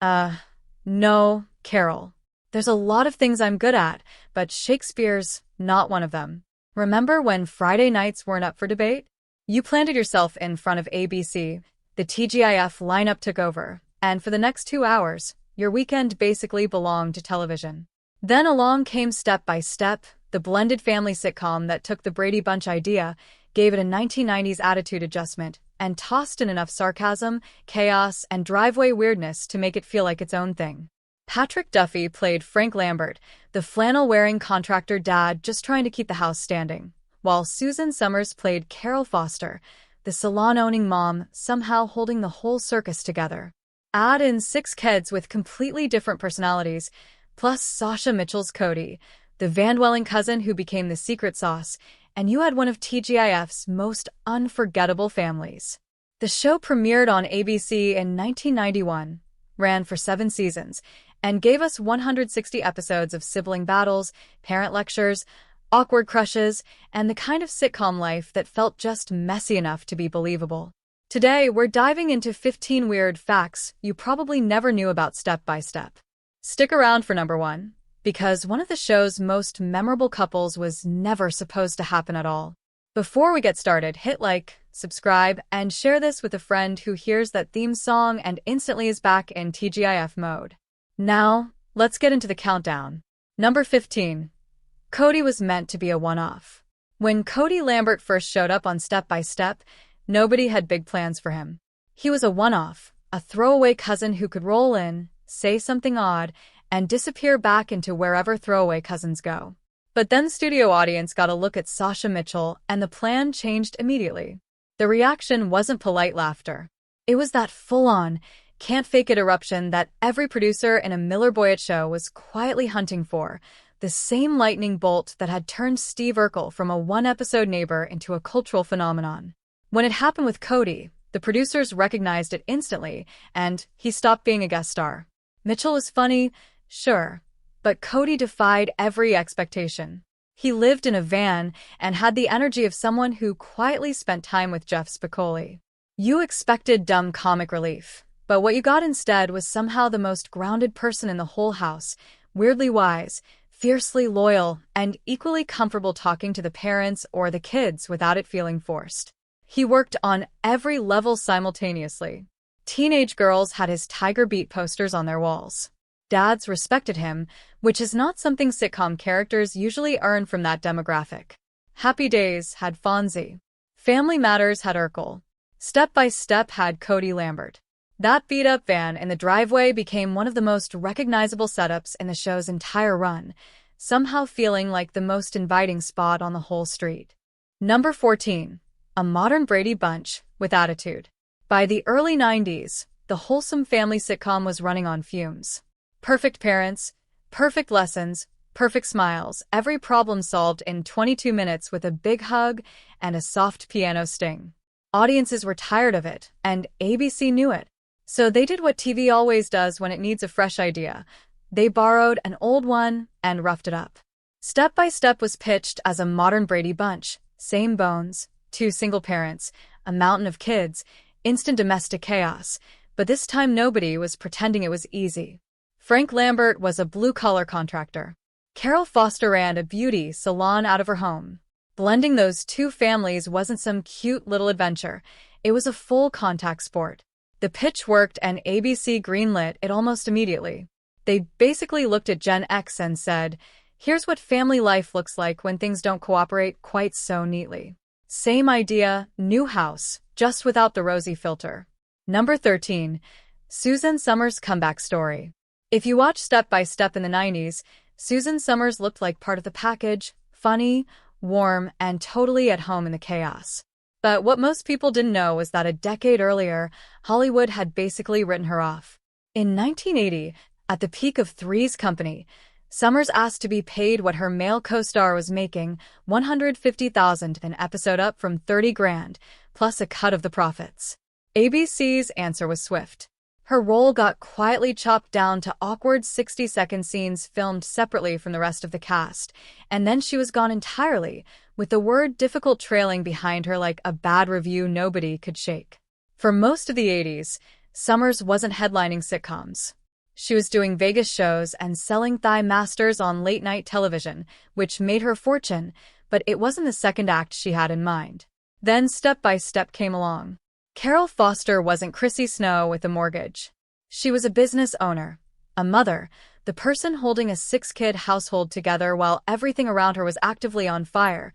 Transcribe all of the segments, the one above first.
Uh, no, Carol. There's a lot of things I'm good at, but Shakespeare's not one of them. Remember when Friday nights weren't up for debate? You planted yourself in front of ABC, the TGIF lineup took over, and for the next 2 hours, your weekend basically belonged to television. Then along came Step by Step, the blended family sitcom that took the Brady Bunch idea, gave it a 1990s attitude adjustment, and tossed in enough sarcasm, chaos, and driveway weirdness to make it feel like its own thing. Patrick Duffy played Frank Lambert, the flannel-wearing contractor dad just trying to keep the house standing, while Suzanne Summers played Carol Foster, the salon-owning mom somehow holding the whole circus together. Add in 6 kids with completely different personalities, plus Sasha Mitchell's Cody, the van-dwelling cousin who became the secret sauce, and you had one of TGIF's most unforgettable families. The show premiered on ABC in 1991, ran for 7 seasons, and gave us 160 episodes of sibling battles, parent lectures, awkward crushes, and the kind of sitcom life that felt just messy enough to be believable. Today, we're diving into 15 weird facts you probably never knew about Step by Step. Stick around for number 1, because one of the show's most memorable couples was never supposed to happen at all. Before we get started, hit like, subscribe, and share this with a friend who hears that theme song and instantly is back in TGIF mode. Now, let's get into the countdown. Number 15. Cody was meant to be a one-off. When Cody Lambert first showed up on Step by Step, nobody had big plans for him. He was a one-off, a throwaway cousin who could roll in, say something odd, and disappear back into wherever throwaway cousins go. But then the studio audience got a look at Sasha Mitchell, and the plan changed immediately. The reaction wasn't polite laughter. It was that full-on, can't-fake-it eruption that every producer in a Miller Boyett show was quietly hunting for, the same lightning bolt that had turned Steve Urkel from a one-episode neighbor into a cultural phenomenon. When it happened with Cody, the producers recognized it instantly, and he stopped being a guest star. Mitchell was funny, sure, but Cody defied every expectation. He lived in a van and had the energy of someone who quietly spent time with Jeff Spicoli. You expected dumb comic relief, but what you got instead was somehow the most grounded person in the whole house, weirdly wise, fiercely loyal, and equally comfortable talking to the parents or the kids without it feeling forced. He worked on every level simultaneously. Teenage girls had his Tiger Beat posters on their walls. Dads respected him, which is not something sitcom characters usually earn from that demographic. Happy Days had Fonzie. Family Matters had Urkel. Step by Step had Cody Lambert. That beat-up van in the driveway became one of the most recognizable setups in the show's entire run, somehow feeling like the most inviting spot on the whole street. Number 14. A modern Brady Bunch with attitude. By the early 90s, the wholesome family sitcom was running on fumes. Perfect parents, perfect lessons, perfect smiles, every problem solved in 22 minutes with a big hug and a soft piano sting. Audiences were tired of it, and ABC knew it. So they did what TV always does when it needs a fresh idea. They borrowed an old one and roughed it up. Step by Step was pitched as a modern Brady Bunch. Same bones, 2 single parents, a mountain of kids, instant domestic chaos. But this time nobody was pretending it was easy. Frank Lambert was a blue-collar contractor. Carol Foster ran a beauty salon out of her home. Blending those 2 families wasn't some cute little adventure. It was a full contact sport. The pitch worked and ABC greenlit it almost immediately. They basically looked at Gen X and said, here's what family life looks like when things don't cooperate quite so neatly. Same idea, new house, just without the rosy filter. Number 13. Suzanne Summers' comeback story. If you watched Step by Step in the 90s, Suzanne Summers looked like part of the package, funny, warm, and totally at home in the chaos. But what most people didn't know was that a decade earlier, Hollywood had basically written her off. In 1980, at the peak of Three's Company, Summers asked to be paid what her male co-star was making, $150,000 an episode, up from $30,000, plus a cut of the profits. ABC's answer was swift. Her role got quietly chopped down to awkward 60-second scenes filmed separately from the rest of the cast, and then she was gone entirely, with the word difficult trailing behind her like a bad review nobody could shake. For most of the 80s, Summers wasn't headlining sitcoms. She was doing Vegas shows and selling thigh masters on late-night television, which made her fortune, but it wasn't the second act she had in mind. Then Step by Step came along. Carol Foster wasn't Chrissy Snow with a mortgage. She was a business owner, a mother, the person holding a 6-kid household together while everything around her was actively on fire.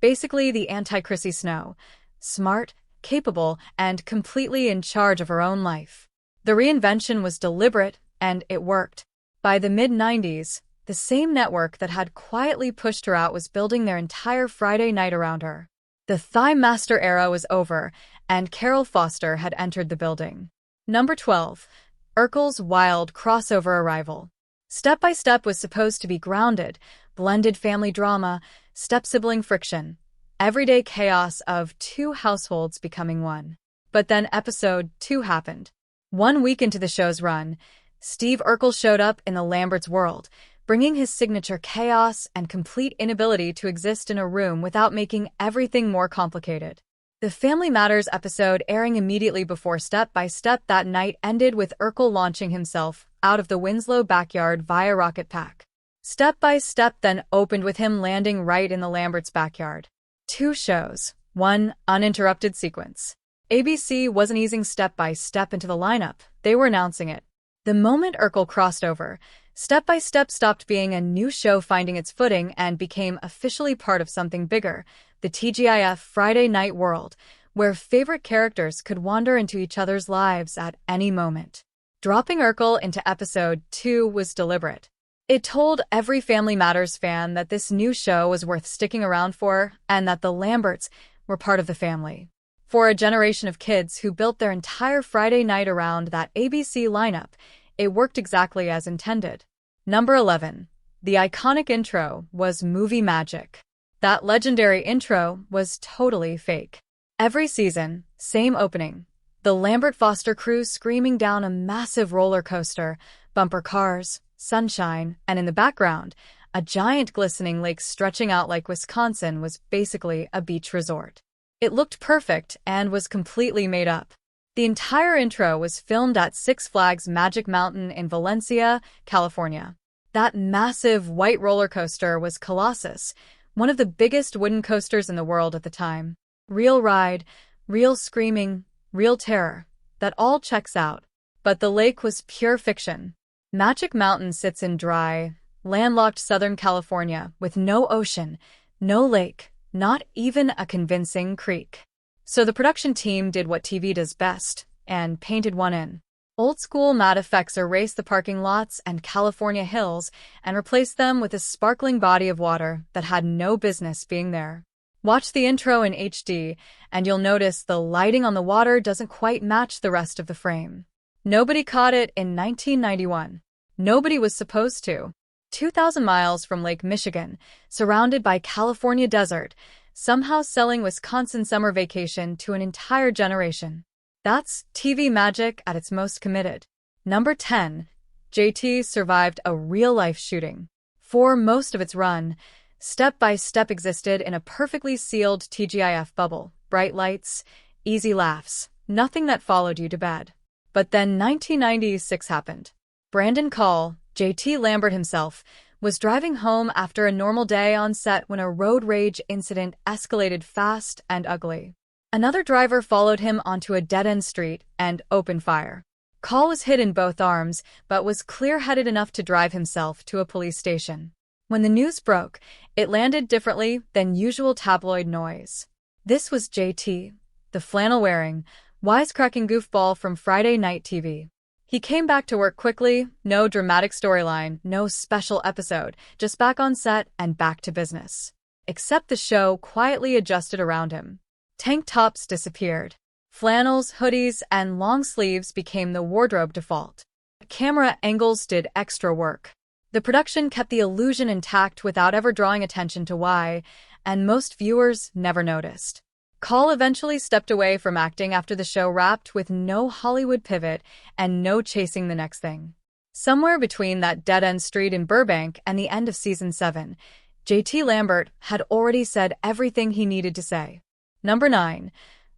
Basically the anti-Chrissy Snow. Smart, capable, and completely in charge of her own life. The reinvention was deliberate, and it worked. By the mid-90s, the same network that had quietly pushed her out was building their entire Friday night around her. The Thigh Master era was over, and Carol Foster had entered the building. Number 12. Urkel's wild crossover arrival. Step by Step was supposed to be grounded, blended family drama, step-sibling friction, everyday chaos of two households becoming one. But then episode 2 happened. 1 week into the show's run, Steve Urkel showed up in the Lamberts' world, bringing his signature chaos and complete inability to exist in a room without making everything more complicated. The Family Matters episode airing immediately before Step by Step that night ended with Urkel launching himself out of the Winslow backyard via rocket pack. Step by Step then opened with him landing right in the Lamberts' backyard. 2 shows, 1 uninterrupted sequence. ABC wasn't easing Step by Step into the lineup, they were announcing it. The moment Urkel crossed over, Step by Step stopped being a new show finding its footing and became officially part of something bigger, the TGIF Friday night world, where favorite characters could wander into each other's lives at any moment. Dropping Urkel into episode 2 was deliberate. It told every Family Matters fan that this new show was worth sticking around for and that the Lamberts were part of the family. For a generation of kids who built their entire Friday night around that ABC lineup, it worked exactly as intended. Number 11. The iconic intro was movie magic. That legendary intro was totally fake. Every season, same opening. The Lambert-Foster crew screaming down a massive roller coaster, bumper cars, sunshine, and in the background, a giant glistening lake stretching out like Wisconsin was basically a beach resort. It looked perfect and was completely made up. The entire intro was filmed at Six Flags Magic Mountain in Valencia, California. That massive white roller coaster was Colossus, one of the biggest wooden coasters in the world at the time. Real ride, real screaming, real terror. That all checks out. But the lake was pure fiction. Magic Mountain sits in dry, landlocked Southern California with no ocean, no lake, not even a convincing creek. So the production team did what TV does best and painted one in. Old-school matte effects erased the parking lots and California hills and replaced them with a sparkling body of water that had no business being there. Watch the intro in HD, and you'll notice the lighting on the water doesn't quite match the rest of the frame. Nobody caught it in 1991. Nobody was supposed to. 2,000 miles from Lake Michigan, surrounded by California desert, somehow selling Wisconsin summer vacation to an entire generation. That's TV magic at its most committed. Number 10. JT survived a real-life shooting. For most of its run, Step by Step existed in a perfectly sealed TGIF bubble. Bright lights, easy laughs, nothing that followed you to bed. But then 1996 happened. Brandon Call, JT Lambert himself, was driving home after a normal day on set when a road rage incident escalated fast and ugly. Another driver followed him onto a dead-end street and opened fire. Call was hit in both arms, but was clear-headed enough to drive himself to a police station. When the news broke, it landed differently than usual tabloid noise. This was JT, the flannel-wearing, wisecracking goofball from Friday night TV. He came back to work quickly, no dramatic storyline, no special episode, just back on set and back to business. Except the show quietly adjusted around him. Tank tops disappeared. Flannels, hoodies, and long sleeves became the wardrobe default. Camera angles did extra work. The production kept the illusion intact without ever drawing attention to why, and most viewers never noticed. Call eventually stepped away from acting after the show wrapped with no Hollywood pivot and no chasing the next thing. Somewhere between that dead-end street in Burbank and the end of season 7, JT Lambert had already said everything he needed to say. Number 9.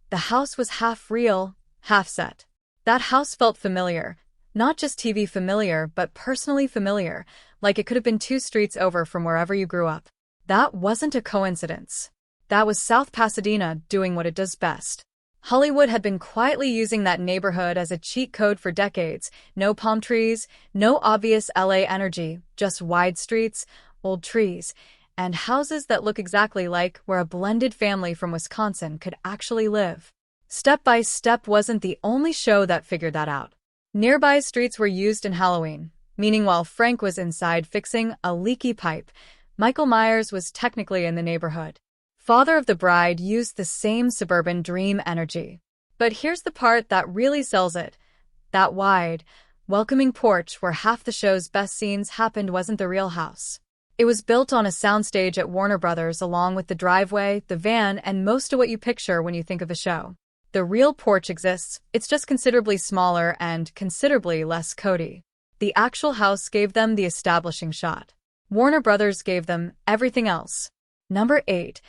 The house was half real, half set. That house felt familiar, Not just TV familiar, but personally familiar, like it could have been 2 streets over from wherever you grew up. That wasn't a coincidence. That was South Pasadena doing what it does best. Hollywood had been quietly using that neighborhood as a cheat code for decades. No palm trees, no obvious LA energy, just wide streets, old trees, and houses that look exactly like where a blended family from Wisconsin could actually live. Step by Step wasn't the only show that figured that out. Nearby streets were used in Halloween, meaning while Frank was inside fixing a leaky pipe, Michael Myers was technically in the neighborhood. Father of the Bride used the same suburban dream energy. But here's the part that really sells it. That wide, welcoming porch where half the show's best scenes happened wasn't the real house. It was built on a soundstage at Warner Brothers along with the driveway, the van, and most of what you picture when you think of a show. The real porch exists, it's just considerably smaller and considerably less Cody. The actual house gave them the establishing shot. Warner Brothers gave them everything else. Number 8.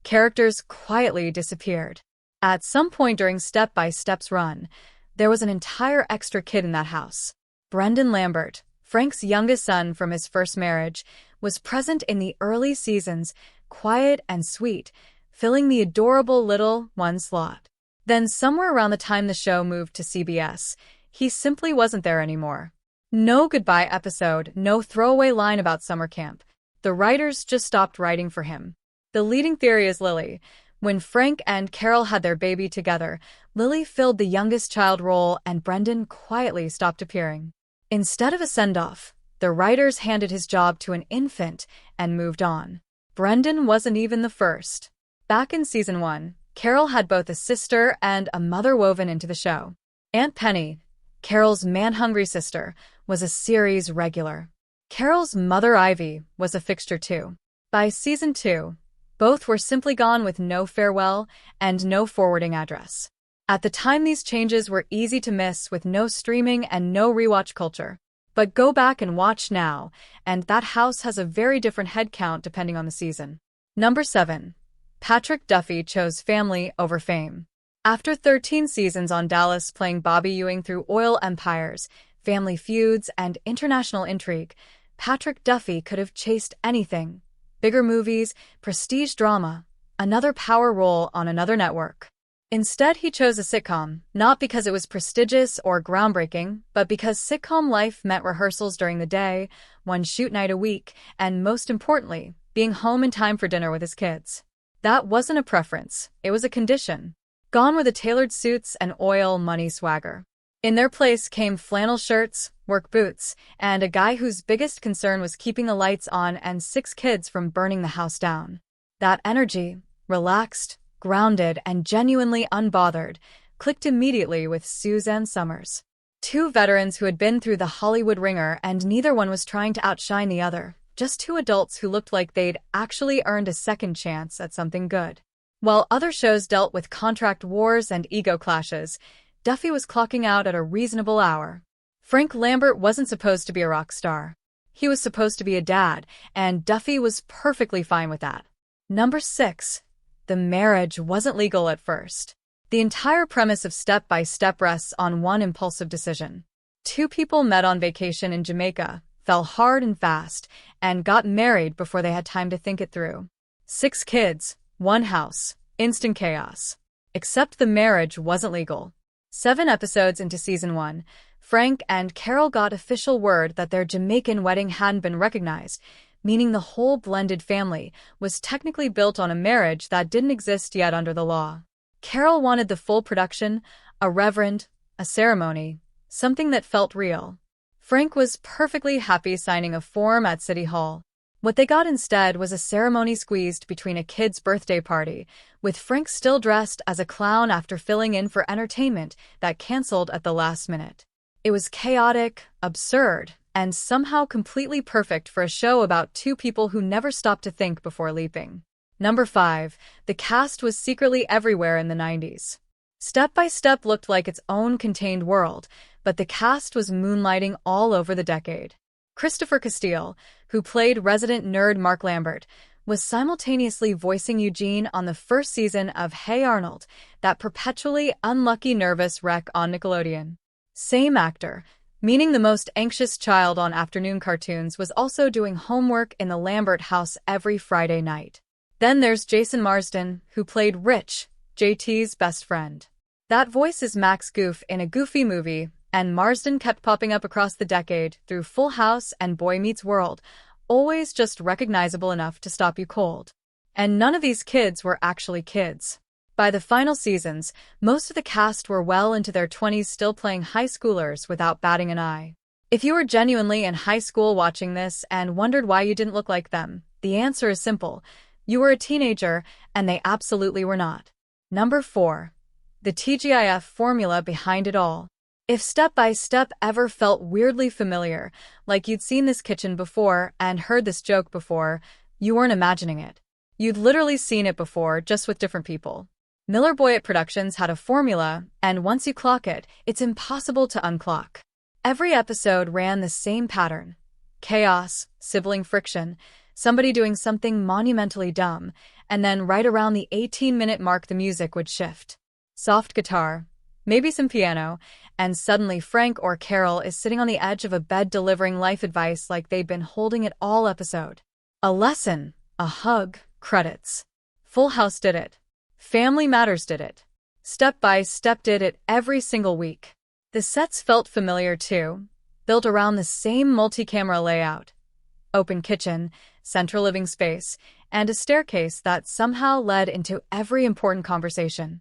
Characters quietly disappeared. At some point during Step by Step's run, there was an entire extra kid in that house. Brendan Lambert, Frank's youngest son from his first marriage, was present in the early seasons, quiet and sweet, filling the adorable little one slot. Then somewhere around the time the show moved to CBS, he simply wasn't there anymore. No goodbye episode, no throwaway line about summer camp. The writers just stopped writing for him. The leading theory is Lily. When Frank and Carol had their baby together, Lily filled the youngest child role and Brendan quietly stopped appearing. Instead of a send-off, the writers handed his job to an infant and moved on. Brendan wasn't even the first. Back in season 1, Carol had both a sister and a mother woven into the show. Aunt Penny, Carol's man-hungry sister, was a series regular. Carol's mother Ivy was a fixture too. By season 2, both were simply gone with no farewell and no forwarding address. At the time, these changes were easy to miss with no streaming and no rewatch culture. But go back and watch now, and that house has a very different head count depending on the season. Number 7. Patrick Duffy chose family over fame. After 13 seasons on Dallas playing Bobby Ewing through oil empires, family feuds, and international intrigue, Patrick Duffy could have chased anything. Bigger movies, prestige drama, another power role on another network. Instead, he chose a sitcom, not because it was prestigious or groundbreaking, but because sitcom life meant rehearsals during the day, one shoot night a week, and most importantly, being home in time for dinner with his kids. That wasn't a preference, it was a condition. Gone were the tailored suits and oil money swagger. In their place came flannel shirts, work boots, and a guy whose biggest concern was keeping the lights on and 6 kids from burning the house down. That energy, relaxed, grounded, and genuinely unbothered, clicked immediately with Suzanne Summers. 2 veterans who had been through the Hollywood ringer and neither one was trying to outshine the other, just 2 adults who looked like they'd actually earned a second chance at something good. While other shows dealt with contract wars and ego clashes, Duffy was clocking out at a reasonable hour. Frank Lambert wasn't supposed to be a rock star. He was supposed to be a dad, and Duffy was perfectly fine with that. Number 6. The marriage wasn't legal at first. The entire premise of Step by Step rests on one impulsive decision. 2 people met on vacation in Jamaica, fell hard and fast, and got married before they had time to think it through. 6 kids, 1 house, instant chaos. Except the marriage wasn't legal. 7 episodes into season 1, Frank and Carol got official word that their Jamaican wedding hadn't been recognized, meaning the whole blended family was technically built on a marriage that didn't exist yet under the law. Carol wanted the full production, a reverend, a ceremony, something that felt real. Frank was perfectly happy signing a form at City Hall. What they got instead was a ceremony squeezed between a kid's birthday party, with Frank still dressed as a clown after filling in for entertainment that canceled at the last minute. It was chaotic, absurd, and somehow completely perfect for a show about 2 people who never stopped to think before leaping. Number 5. The cast was secretly everywhere in the 90s. Step by Step looked like its own contained world, but the cast was moonlighting all over the decade. Christopher Castile, who played resident nerd Mark Lambert, was simultaneously voicing Eugene on the first season of Hey Arnold, that perpetually unlucky nervous wreck on Nickelodeon. Same actor, meaning the most anxious child on afternoon cartoons was also doing homework in the Lambert house every Friday night. Then there's Jason Marsden, who played Rich, JT's best friend. That voice is Max Goof in a Goofy movie, and Marsden kept popping up across the decade through Full House and Boy Meets World, always just recognizable enough to stop you cold. And none of these kids were actually kids. By the final seasons, most of the cast were well into their 20s still playing high schoolers without batting an eye. If you were genuinely in high school watching this and wondered why you didn't look like them, the answer is simple. You were a teenager, and they absolutely were not. Number 4. The TGIF formula behind it all. If Step by Step ever felt weirdly familiar, like you'd seen this kitchen before and heard this joke before, you weren't imagining it. You'd literally seen it before, just with different people. Miller Boyett Productions had a formula, and once you clock it, it's impossible to unclock. Every episode ran the same pattern. Chaos, sibling friction, somebody doing something monumentally dumb, and then right around the 18-minute mark the music would shift. Soft guitar, maybe some piano, and suddenly Frank or Carol is sitting on the edge of a bed delivering life advice like they'd been holding it all episode. A lesson, a hug, credits. Full House did it. Family Matters did it. Step by Step did it every single week. The sets felt familiar too, built around the same multi-camera layout. Open kitchen, central living space, and a staircase that somehow led into every important conversation.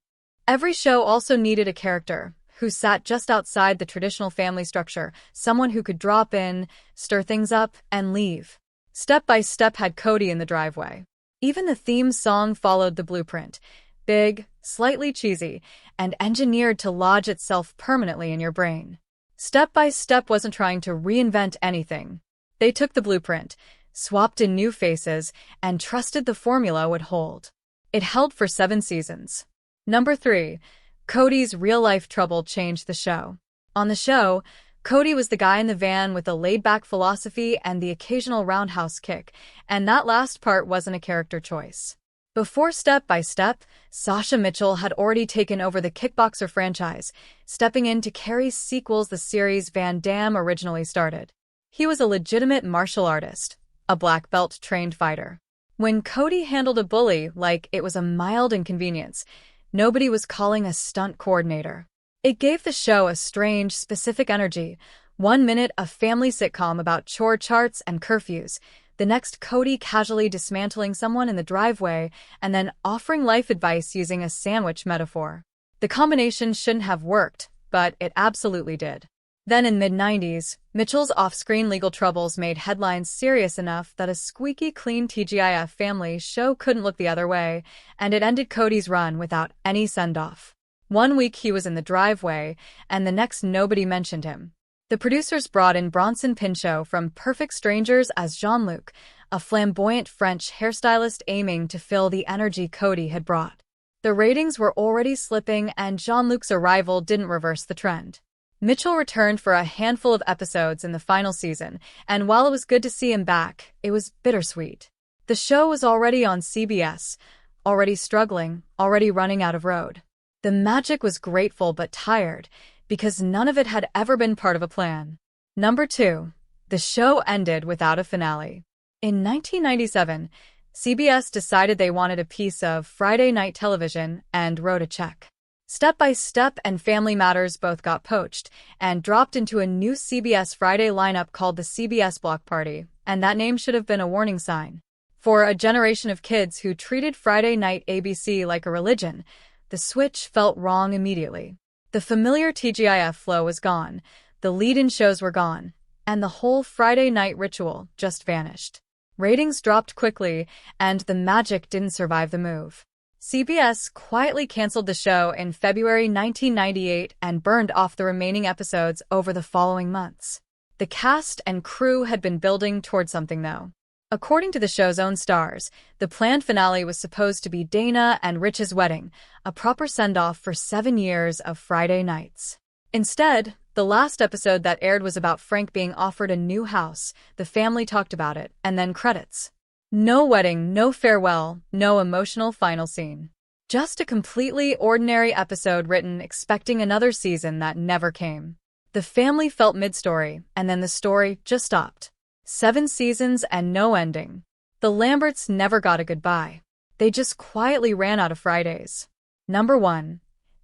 Every show also needed a character who sat just outside the traditional family structure, someone who could drop in, stir things up, and leave. Step by Step had Cody in the driveway. Even the theme song followed the blueprint. Big, slightly cheesy, and engineered to lodge itself permanently in your brain. Step by Step wasn't trying to reinvent anything. They took the blueprint, swapped in new faces, and trusted the formula would hold. It held for 7 seasons. Number 3. Cody's real-life trouble changed the show. On the show, Cody was the guy in the van with a laid-back philosophy and the occasional roundhouse kick, and that last part wasn't a character choice. Before Step by Step, Sasha Mitchell had already taken over the Kickboxer franchise, stepping in to carry sequels the series Van Damme originally started. He was a legitimate martial artist, a black belt-trained fighter. When Cody handled a bully like it was a mild inconvenience, nobody was calling a stunt coordinator. It gave the show a strange, specific energy. 1 minute a family sitcom about chore charts and curfews, the next Cody casually dismantling someone in the driveway and then offering life advice using a sandwich metaphor. The combination shouldn't have worked, but it absolutely did. Then in mid-90s, Mitchell's off-screen legal troubles made headlines serious enough that a squeaky clean TGIF family show couldn't look the other way, and it ended Cody's run without any send-off. 1 week he was in the driveway, and the next nobody mentioned him. The producers brought in Bronson Pinchot from Perfect Strangers as Jean-Luc, a flamboyant French hairstylist aiming to fill the energy Cody had brought. The ratings were already slipping, and Jean-Luc's arrival didn't reverse the trend. Mitchell returned for a handful of episodes in the final season, and while it was good to see him back, it was bittersweet. The show was already on CBS, already struggling, already running out of road. The magic was grateful but tired, because none of it had ever been part of a plan. Number 2. The show ended without a finale. In 1997, CBS decided they wanted a piece of Friday night television and wrote a check. Step by Step and Family Matters both got poached and dropped into a new CBS Friday lineup called the CBS Block Party, and that name should have been a warning sign. For a generation of kids who treated Friday night ABC like a religion, the switch felt wrong immediately. The familiar TGIF flow was gone, the lead-in shows were gone, and the whole Friday night ritual just vanished. Ratings dropped quickly, and the magic didn't survive the move. CBS quietly canceled the show in February 1998 and burned off the remaining episodes over the following months. The cast and crew had been building toward something, though. According to the show's own stars, the planned finale was supposed to be Dana and Rich's wedding, a proper send-off for 7 years of Friday nights. Instead, the last episode that aired was about Frank being offered a new house, the family talked about it, and then credits. No wedding, no farewell, no emotional final scene. Just a completely ordinary episode written expecting another season that never came. The family felt mid-story, and then the story just stopped. 7 seasons and no ending. The Lamberts never got a goodbye. They just quietly ran out of Fridays. Number 1.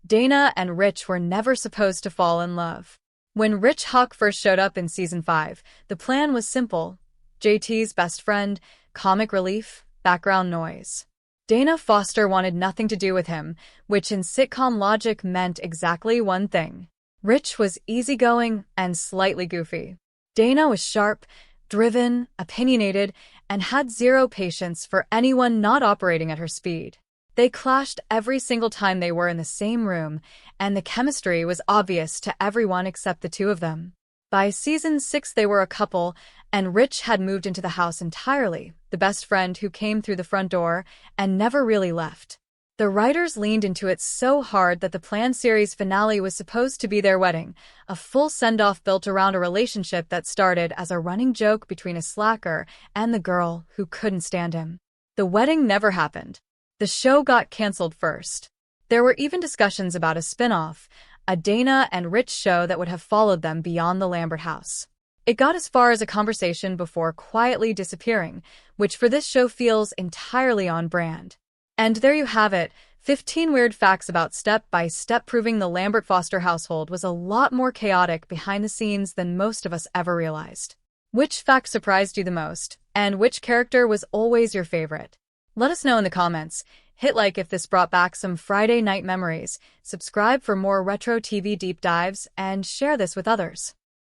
Dana and Rich were never supposed to fall in love. When Rich Hawk first showed up in season 5, the plan was simple. JT's best friend, comic relief, background noise. Dana Foster wanted nothing to do with him, which in sitcom logic meant exactly one thing. Rich was easygoing and slightly goofy. Dana was sharp, driven, opinionated, and had zero patience for anyone not operating at her speed. They clashed every single time they were in the same room, and the chemistry was obvious to everyone except the two of them. By season 6 they were a couple, and Rich had moved into the house entirely, the best friend who came through the front door and never really left. The writers leaned into it so hard that the planned series finale was supposed to be their wedding, a full send-off built around a relationship that started as a running joke between a slacker and the girl who couldn't stand him. The wedding never happened. The show got canceled first. There were even discussions about a spin-off, a Dana and Rich show that would have followed them beyond the Lambert house. It got as far as a conversation before quietly disappearing, which for this show feels entirely on brand. And there you have it, 15 weird facts about step-by-step proving the Lambert-Foster household was a lot more chaotic behind the scenes than most of us ever realized. Which fact surprised you the most, and which character was always your favorite? Let us know in the comments. Hit like if this brought back some Friday night memories, subscribe for more retro TV deep dives, and share this with others.